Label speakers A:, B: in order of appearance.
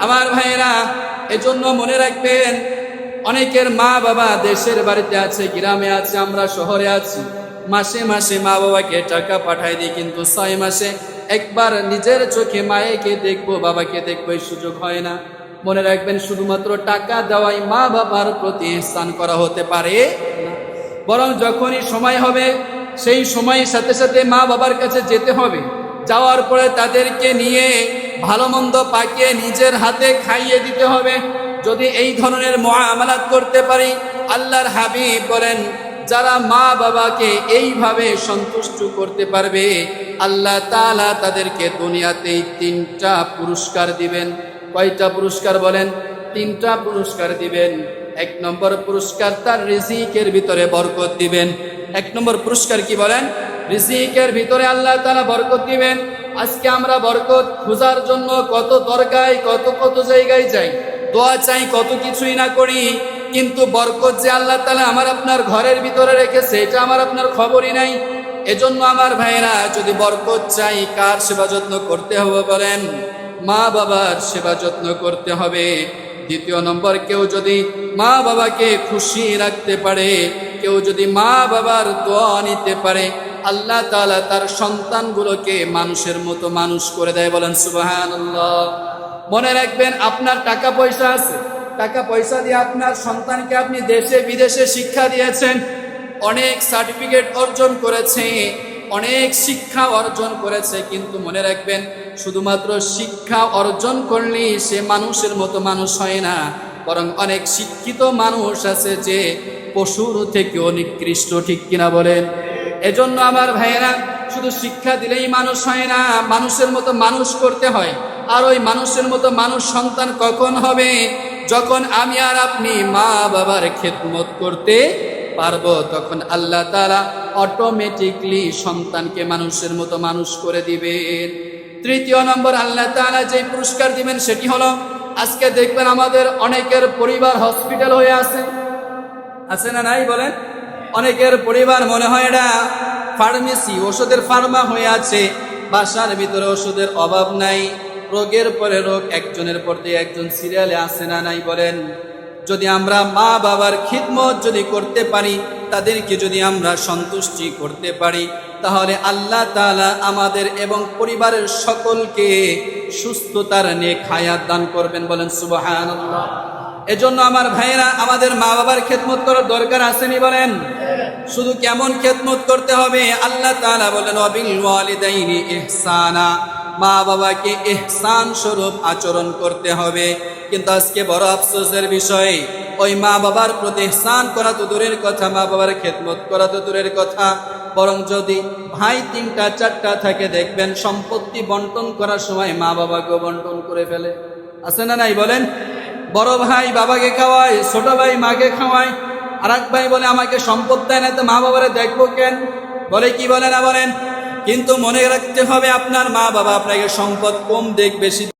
A: আমার ভাইয়েরা, এজন্য মনে রাখবেন, অনেকের মা বাবা দেশের বাড়িতে আছে, গ্রামে আছে, আমরা শহরে আছি। মাসে মাসে মা বাবাকে টাকা পাঠাই দিই, কিন্তু 6 মাসে একবার নিজের চোখে মায়েকে দেখবো, বাবাকে দেখবো, এই সুযোগ হয় না। মনে রাখবেন, শুধুমাত্র টাকা দেওয়াই মা বাবার প্রতি ইহসান করা হতে পারে না, বরং যখনই সময় হবে সেই সময়ের সাথে সাথে মা বাবার কাছে যেতে হবে। যাওয়ার পরে তাদেরকে নিয়ে ভালো মন্দ পাকিয়ে নিজের হাতে খাইয়ে দিতে হবে। যদি এই ধরনের মুআমালাত করতে পারি, আল্লাহর হাবিব বলেন, যারা মা বাবাকে এইভাবে সন্তুষ্ট করতে পারবে, আল্লাহ তাআলা তাদেরকে দুনিয়াতেই 3টা পুরস্কার দিবেন। কয়টা পুরস্কার বলেন? 3টা পুরস্কার দিবেন। 1 নম্বর পুরস্কার, তার রিজিকের ভিতরে বরকত দিবেন। 1 নম্বর পুরস্কার কি বলেন? রিজিকের ভিতরে আল্লাহ তাআলা বরকত দিবেন। আজকে আমরা বরকত খোঁজার জন্য কত দরগায়, কত জায়গায় যাই, দোয়া চাই, কত কিছুই না করি, কিন্তু বরকত যে আল্লাহ তাআলা আমার আপনার ঘরের ভিতরে রেখেছে, এটা আমার আপনার খবরই নাই। এজন্য আমার ভাইয়েরা, যদি বরকত চাই, কার সেবা যত্ন করতে হবে বলেন? মা বাবার সেবা যত্ন করতে হবে। 2 নম্বর, কেউ যদি মা বাবাকে খুশি রাখতে পারে, কেউ যদি মা বাবার দোয়া নিতে পারে, আল্লাহ তাআলা তার সন্তানগুলোকে মানুষের মতো মানুষ করে দেয়। বলেন সুবহানাল্লাহ। মনে রাখবেন, আপনার টাকা পয়সা আছে, টাকা পয়সা দিয়ে আপনার সন্তানকে আপনি দেশে বিদেশে শিক্ষা দিয়েছেন, অনেক সার্টিফিকেট অর্জন করেছে, অনেক শিক্ষা অর্জন করেছে, কিন্তু মনে রাখবেন, শুধুমাত্র শিক্ষা অর্জন করলেই সে মানুষের মতো মানুষ হয় না, বরং অনেক শিক্ষিত মানুষ আছে যে পশুর থেকেও নিকৃষ্ট। ঠিক কিনা বলেন? এজন্য আমার ভাইয়েরা, শুধু শিক্ষা দিলেই মানুষ হয় না, মানুষের মতো মানুষ করতে হয়। আর ওই মানুষের মতো মানুষ সন্তান কখন হবে? যখন আমি আর আপনি মা বাবার খেদমত করতে পারবো, তখন আল্লাহ তাআলা অটোমেটিকলি সন্তানকে মানুষের মতো মানুষ করে দিবেন। 3 নম্বর, আল্লাহ তাআলা যে পুরস্কার দিবেন সেটি হলো, আজকে দেখবেন আমাদের অনেকের পরিবার হসপিটাল হয়ে আছে না নাই বলেন? অনেকের পরিবার মনে হয় এটা ফার্মেসি, ওষুধের ফার্মা হয়ে আছে, বাসার ভিতরে ওষুধের অভাব নাই, রোগের পরে রোগ, একজনের পর দিয়ে একজন সিরিয়ালে আছে না নাই বলেন? যদি আমরা মা বাবার খিদমত যদি করতে পারি, তাদেরকে যদি আমরা সন্তুষ্টি করতে পারি, তাহলে আল্লাহ তাআলা আমাদের এবং পরিবারের সকলকে সুস্থতার নেক হায়াত দান করবেন। বলেন সুবহানাল্লাহ। এজন্য আমার ভাইয়েরা, আমাদের মা বাবার খেদমত করার দরকার আসেনি বলেন? শুধু কেমন খেদমত করতে হবে? আল্লাহ তাআলা বলেন, ওয়াবিল ওয়ালিদাইনি ইহসানা, মা বাবাকে ইহসান স্বরূপ আচরণ করতে হবে। কিন্তু আজকে বড় আফসোসের বিষয়, ওই মা বাবার প্রতি ইহসান করা তো দূরের কথা, মা বাবার খেদমত করা তো দূরের কথা, বরং যদি ভাই 3টা 4টা থাকে, দেখবেন সম্পত্তি বন্টন করার সময় মা বাবাকেও বন্টন করে ফেলে। আছে না নাই বলেন? বড় ভাই বাবাকে খাওয়ায়, ছোট ভাই মাকে খাওয়ায়, আর এক ভাই বলে আমাকে সম্পদ দেয় না, তো মা বাবারে দেখবো কেন? বলে কি বলে না বলেন? কিন্তু মনে রাখতে হবে, আপনার মা বাবা আপনাকে সম্পদ কম দেখ বেশি